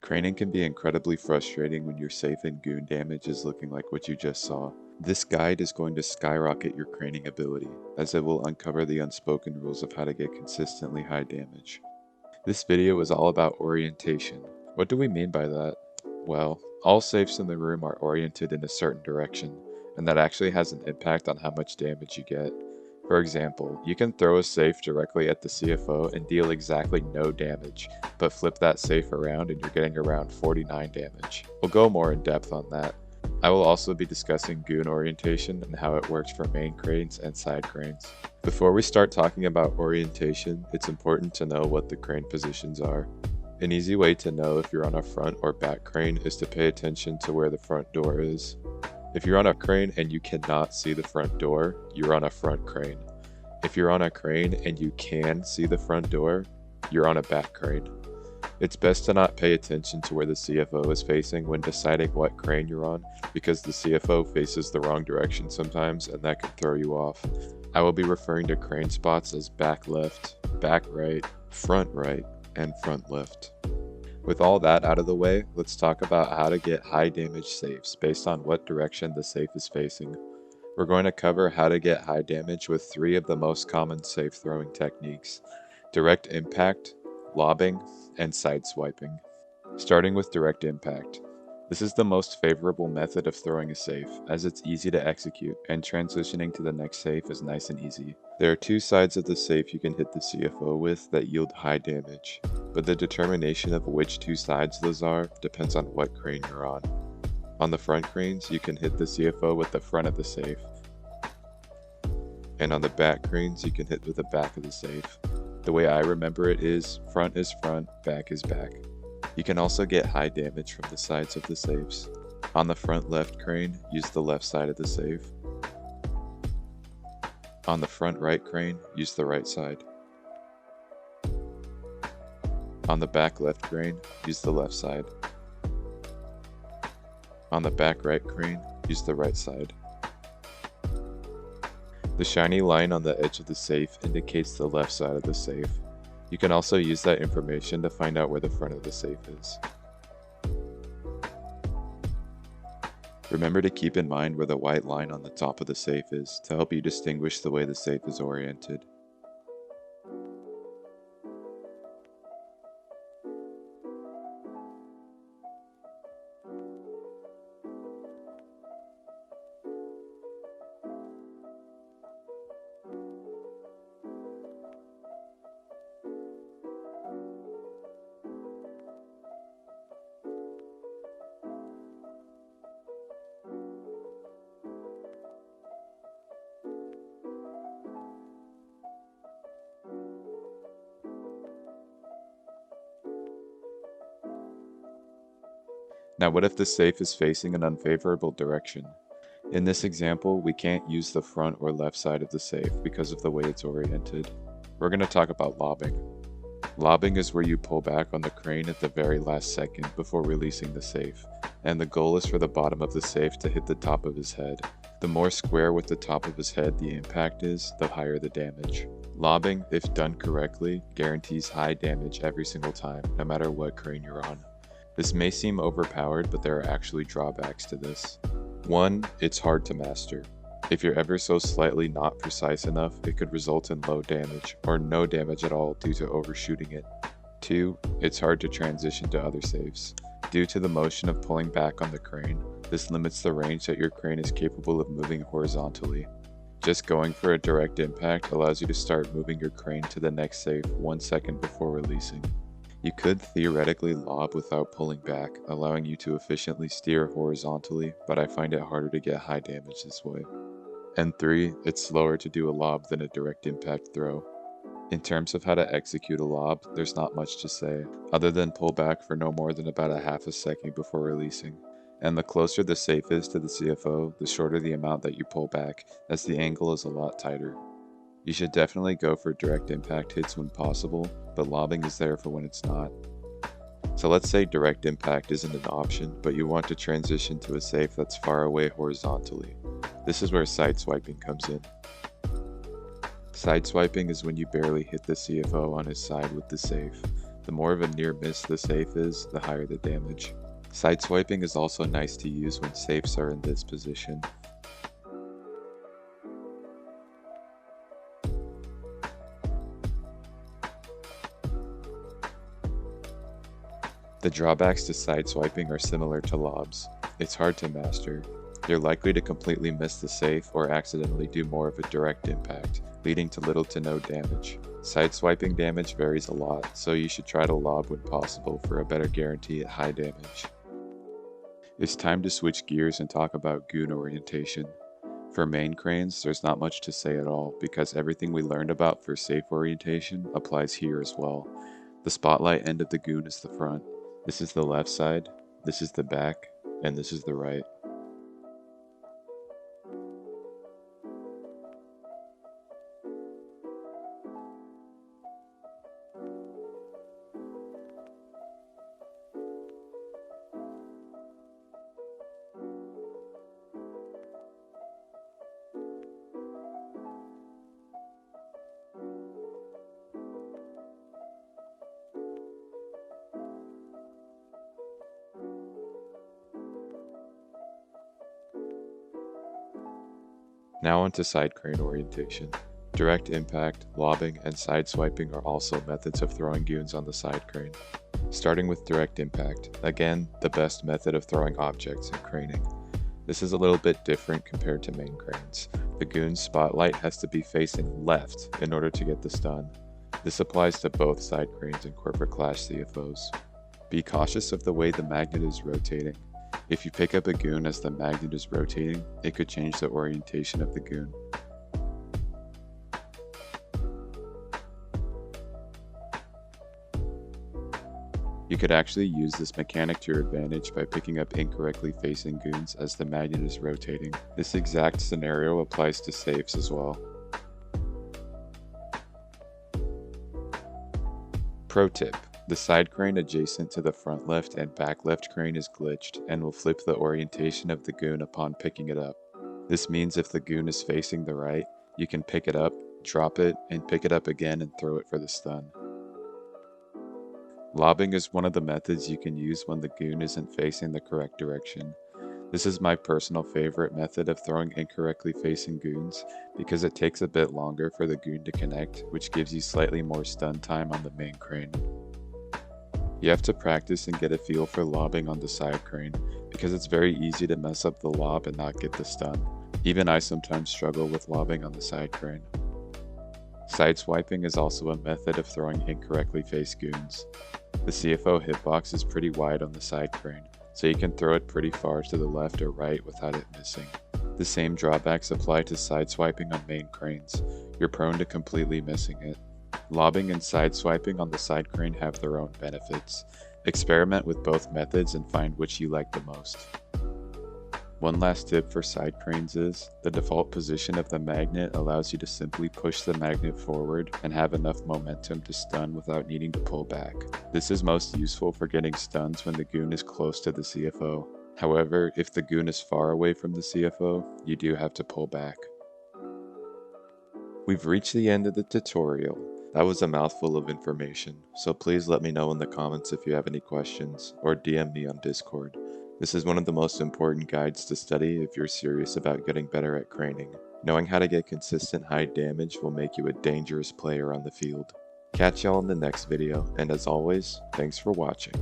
Craning can be incredibly frustrating when your safe and goon damage is looking like what you just saw. This guide is going to skyrocket your craning ability, as it will uncover the unspoken rules of how to get consistently high damage. This video is all about orientation. What do we mean by that? Well, all safes in the room are oriented in a certain direction, and that actually has an impact on how much damage you get. For example, you can throw a safe directly at the CFO and deal exactly no damage, but flip that safe around and you're getting around 49 damage. We'll go more in depth on that. I will also be discussing Goon Orientation and how it works for main cranes and side cranes. Before we start talking about orientation, it's important to know what the crane positions are. An easy way to know if you're on a front or back crane is to pay attention to where the front door is. If you're on a crane and you cannot see the front door, you're on a front crane. If you're on a crane and you can see the front door, you're on a back crane. It's best to not pay attention to where the CFO is facing when deciding what crane you're on, because the CFO faces the wrong direction sometimes and that could throw you off. I will be referring to crane spots as back left, back right, and front left. With all that out of the way, let's talk about how to get high damage safes based on what direction the safe is facing. We're going to cover how to get high damage with 3 of the most common safe throwing techniques: direct impact, lobbing, and sideswiping. Starting with direct impact. This is the most favorable method of throwing a safe, as it's easy to execute, and transitioning to the next safe is nice and easy. There are 2 sides of the safe you can hit the CFO with that yield high damage, but the determination of which 2 sides those are depends on what crane you're on. On the front cranes, you can hit the CFO with the front of the safe, and on the back cranes, you can hit with the back of the safe. The way I remember it is front, back is back. You can also get high damage from the sides of the safes. On the front left crane, use the left side of the safe. On the front right crane, use the right side. On the back left crane, use the left side. On the back right crane, use the right side. The shiny line on the edge of the safe indicates the left side of the safe. You can also use that information to find out where the front of the safe is. Remember to keep in mind where the white line on the top of the safe is to help you distinguish the way the safe is oriented. Now what if the safe is facing an unfavorable direction? In this example, we can't use the front or left side of the safe because of the way it's oriented. We're going to talk about lobbing. Lobbing is where you pull back on the crane at the very last second before releasing the safe, and the goal is for the bottom of the safe to hit the top of his head. The more square with the top of his head the impact is, the higher the damage. Lobbing, if done correctly, guarantees high damage every single time, no matter what crane you're on. This may seem overpowered, but there are actually drawbacks to this. 1. It's hard to master. If you're ever so slightly not precise enough, it could result in low damage, or no damage at all due to overshooting it. 2. It's hard to transition to other saves. Due to the motion of pulling back on the crane, this limits the range that your crane is capable of moving horizontally. Just going for a direct impact allows you to start moving your crane to the next safe 1 second before releasing. You could theoretically lob without pulling back, allowing you to efficiently steer horizontally, but I find it harder to get high damage this way. And 3, it's slower to do a lob than a direct impact throw. In terms of how to execute a lob, there's not much to say, other than pull back for no more than about a half a second before releasing. And the closer the safe is to the CFO, the shorter the amount that you pull back, as the angle is a lot tighter. You should definitely go for direct impact hits when possible, but lobbing is there for when it's not. So let's say direct impact isn't an option, but you want to transition to a safe that's far away horizontally. This is where sideswiping comes in. Sideswiping is when you barely hit the CFO on his side with the safe. The more of a near miss the safe is, the higher the damage. Sideswiping is also nice to use when safes are in this position. The drawbacks to sideswiping are similar to lobs. It's hard to master. You're likely to completely miss the safe or accidentally do more of a direct impact, leading to little to no damage. Sideswiping damage varies a lot, so you should try to lob when possible for a better guarantee at high damage. It's time to switch gears and talk about Goon Orientation. For main cranes, there's not much to say at all, because everything we learned about for safe orientation applies here as well. The spotlight end of the goon is the front. This is the left side, this is the back, and this is the right. Now onto side crane orientation. Direct impact, lobbing, and side swiping are also methods of throwing goons on the side crane. Starting with direct impact, again, the best method of throwing objects in craning. This is a little bit different compared to main cranes. The goon's spotlight has to be facing left in order to get the stun. This applies to both side cranes and corporate class CFOs. Be cautious of the way the magnet is rotating. If you pick up a goon as the magnet is rotating, it could change the orientation of the goon. You could actually use this mechanic to your advantage by picking up incorrectly facing goons as the magnet is rotating. This exact scenario applies to safes as well. Pro tip: the side crane adjacent to the front left and back left crane is glitched and will flip the orientation of the goon upon picking it up. This means if the goon is facing the right, you can pick it up, drop it, and pick it up again and throw it for the stun. Lobbing is one of the methods you can use when the goon isn't facing the correct direction. This is my personal favorite method of throwing incorrectly facing goons because it takes a bit longer for the goon to connect, which gives you slightly more stun time on the main crane. You have to practice and get a feel for lobbing on the side crane because it's very easy to mess up the lob and not get the stun. Even I sometimes struggle with lobbing on the side crane. Sideswiping is also a method of throwing incorrectly faced goons. The CFO hitbox is pretty wide on the side crane, so you can throw it pretty far to the left or right without it missing. The same drawbacks apply to sideswiping on main cranes. You're prone to completely missing it. Lobbing and sideswiping on the side crane have their own benefits. Experiment with both methods and find which you like the most. One last tip for side cranes is, the default position of the magnet allows you to simply push the magnet forward and have enough momentum to stun without needing to pull back. This is most useful for getting stuns when the goon is close to the CFO. However, if the goon is far away from the CFO, you do have to pull back. We've reached the end of the tutorial. That was a mouthful of information, so please let me know in the comments if you have any questions, or DM me on Discord. This is one of the most important guides to study if you're serious about getting better at craning. Knowing how to get consistent high damage will make you a dangerous player on the field. Catch y'all in the next video, and as always, thanks for watching.